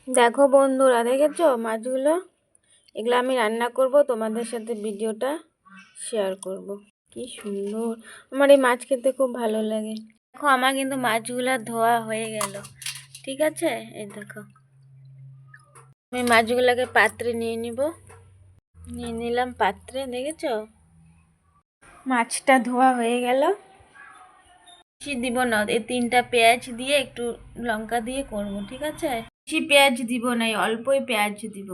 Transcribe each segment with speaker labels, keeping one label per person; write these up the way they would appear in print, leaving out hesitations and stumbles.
Speaker 1: দেখো বন্ধুরা, দেখেছো মাছগুলো? এগুলো আমি রান্না করব, তোমাদের সাথে ভিডিওটা শেয়ার করব। কি সুন্দর! আমার এই মাছ খেতে খুব ভালো লাগে। দেখো, আমার কিন্তু মাছগুলো ধোয়া হয়ে গেল। ঠিক আছে, এই দেখো, আমি মাছগুলোকে পাত্রে নিয়ে নিলাম পাত্রে। দেখেছো, মাছটা ধোয়া হয়ে গেল। বেশি দিব না, এই 3টা পেঁয়াজ দিয়ে একটু লঙ্কা দিয়ে করব। ঠিক আছে, বেশি পেঁয়াজ দিব না, অল্পই পেঁয়াজ দিব।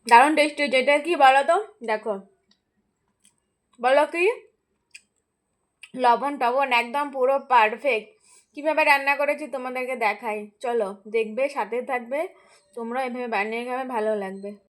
Speaker 1: দারুণ টেস্টি হয়েছে। এটা কি বলো তো? দেখো, বলো কি? লবণ টবণ একদম পুরো পারফেক্ট। কিভাবে রান্না করেছি তোমাদেরকে দেখাই, চলো দেখবে, সাথে থাকবে। তোমরা এভাবে বানিয়ে খাবে, ভালো লাগবে।